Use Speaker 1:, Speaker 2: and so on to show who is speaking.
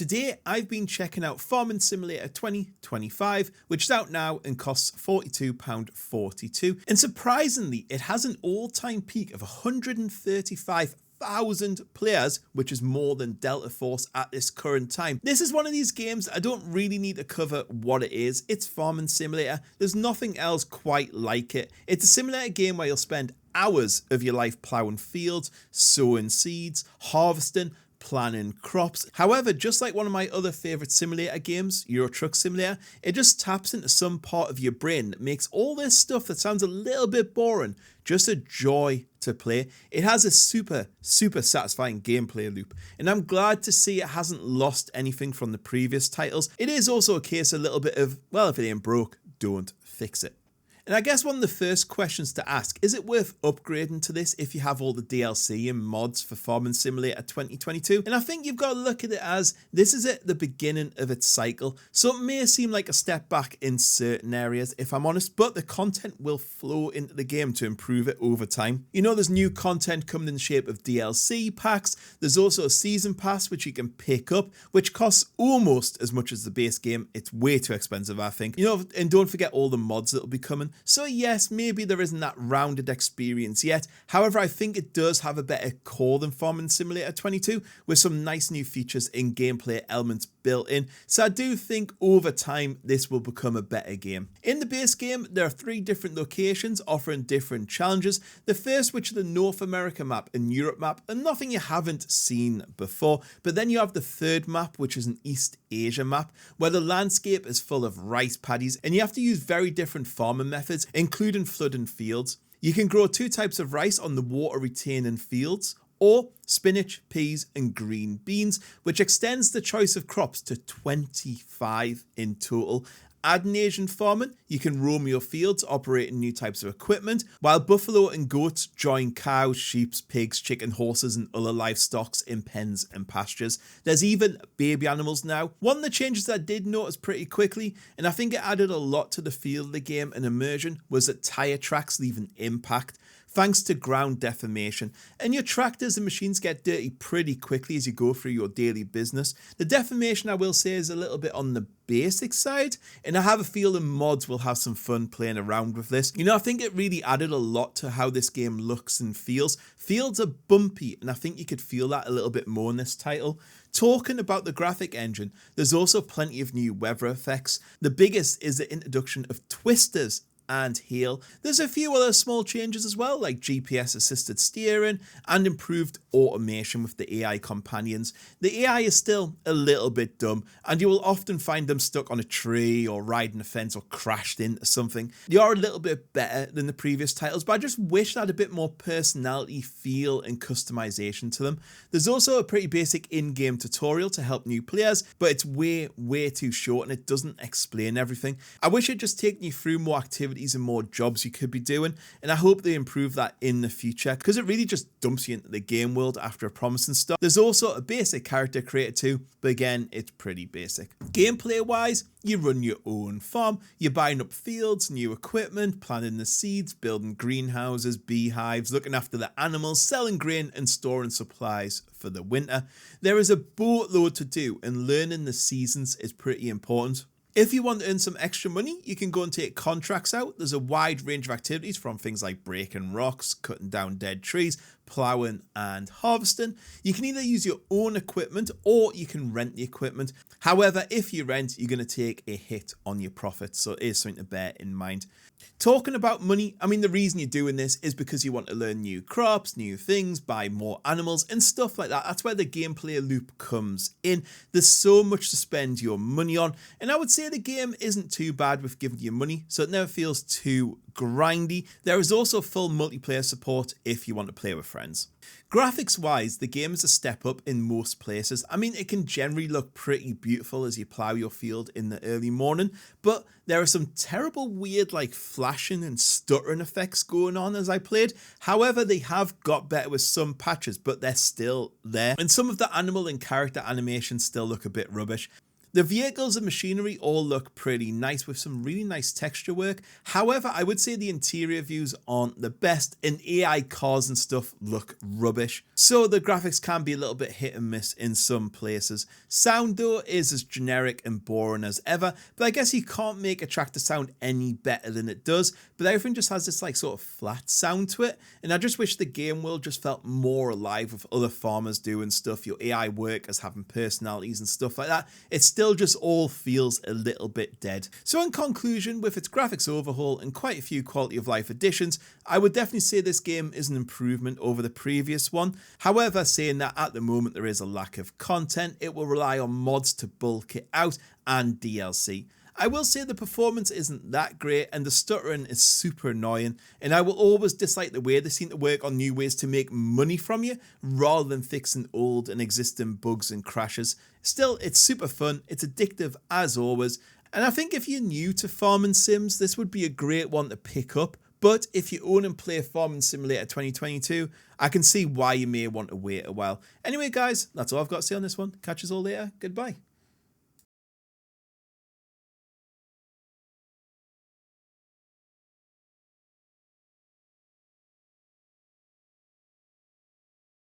Speaker 1: Today, I've been checking out Farming Simulator 2025, which is out now and costs £42.42. And surprisingly, it has an all-time peak of 135,000 players, which is more than Delta Force at this current time. This is one of these games I don't really need to cover what it is. It's Farming Simulator. There's nothing else quite like it. It's a simulator game where you'll spend hours of your life ploughing fields, sowing seeds, harvesting, planning crops. However, just like one of my other favourite simulator games, Euro Truck Simulator, it just taps into some part of your brain that makes all this stuff that sounds a little bit boring just a joy to play. It has a super satisfying gameplay loop, and I'm glad to see it hasn't lost anything from the previous titles. It is also a case a little bit of, well, if it ain't broke, don't fix it. And I guess one of the first questions to ask, is it worth upgrading to this if you have all the DLC and mods for Farming Simulator 2022? And I think you've got to look at it as this is at the beginning of its cycle, so it may seem like a step back in certain areas if I'm honest, but the content will flow into the game to improve it over time. You know, there's new content coming in the shape of DLC packs. There's also a season pass which you can pick up, which costs almost as much as the base game. It's way too expensive, I think. You know, and don't forget all the mods that will be coming. So yes, maybe there isn't that rounded experience yet. However, I think it does have a better core than Farming Simulator 22 with some nice new features and gameplay elements built in. So I do think over time this will become a better game. In the base game, there are 3 different locations offering different challenges. The first, which is the North America map and Europe map, and nothing you haven't seen before. But then you have the third map, which is an East Asia map, where the landscape is full of rice paddies and you have to use very different farming methods, including flooding fields. You can grow 2 types of rice on the water retaining fields, or spinach, peas and green beans, which extends the choice of crops to 25 in total. Adding Asian farming, you can roam your fields operating new types of equipment, while buffalo and goats join cows, sheep, pigs, chicken, horses and other livestock in pens and pastures. There's even baby animals now. One of the changes that I did notice pretty quickly, and I think it added a lot to the feel of the game and immersion, was that tyre tracks leave an impact thanks to ground deformation, and your tractors and machines get dirty pretty quickly as you go through your daily business. The deformation, I will say, is a little bit on the basic side, and I have a feeling mods will have some fun playing around with this. You know, I think it really added a lot to how this game looks and feels. Fields are bumpy, and I think you could feel that a little bit more in this title. Talking about the graphic engine, there's also plenty of new weather effects. The biggest is the introduction of twisters and hail. There's a few other small changes as well, like GPS assisted steering and improved automation with the AI companions. The AI is still a little bit dumb, and you will often find them stuck on a tree or riding a fence or crashed into something. They are a little bit better than the previous titles, but I just wish they had a bit more personality, feel and customization to them. There's also a pretty basic in-game tutorial to help new players, but it's way too short and it doesn't explain everything. I wish it'd just taken you through more activities and more jobs you could be doing, and I hope they improve that in the future, because it really just dumps you into the game world after a promising start. There's also a basic character creator too, but again, it's pretty basic. Gameplay wise, you run your own farm, you're buying up fields, new equipment, planting the seeds, building greenhouses, beehives, looking after the animals, selling grain and storing supplies for the winter. There is a boatload to do, and learning the seasons is pretty important. If you want to earn some extra money, you can go and take contracts out. There's a wide range of activities from things like breaking rocks, cutting down dead trees, ploughing and harvesting. You can either use your own equipment or you can rent the equipment. However, if you rent, you're going to take a hit on your profits, so it is something to bear in mind. Talking about money, I mean, the reason you're doing this is because you want to learn new crops, new things, buy more animals and stuff like that. That's where the gameplay loop comes in. There's so much to spend your money on, and I would say the game isn't too bad with giving you money, so it never feels too grindy. There is also full multiplayer support if you want to play with friends. Graphics wise, the game is a step up in most places. I mean, it can generally look pretty beautiful as you plough your field in the early morning, but there are some terrible weird like flashing and stuttering effects going on as I played. However, they have got better with some patches, but they're still there. And some of the animal and character animations still look a bit rubbish. The vehicles and machinery all look pretty nice with some really nice texture work. However, I would say the interior views aren't the best, and AI cars and stuff look rubbish. So the graphics can be a little bit hit and miss in some places. Sound though is as generic and boring as ever, but I guess you can't make a tractor sound any better than it does, but everything just has this like sort of flat sound to it, and I just wish the game world just felt more alive with other farmers doing stuff, your AI workers having personalities and stuff like that. It still just all feels a little bit dead. So in conclusion, with its graphics overhaul and quite a few quality of life additions, I would definitely say this game is an improvement over the previous one. However, saying that at the moment there is a lack of content, it will rely on mods to bulk it out and DLC. I will say the performance isn't that great and the stuttering is super annoying, and I will always dislike the way they seem to work on new ways to make money from you rather than fixing old and existing bugs and crashes. Still, it's super fun, it's addictive as always, and I think if you're new to farming sims, this would be a great one to pick up. But if you own and play Farming Simulator 2022, I can see why you may want to wait a while. Anyway guys, that's all I've got to say on this one. Catch us all later. Goodbye.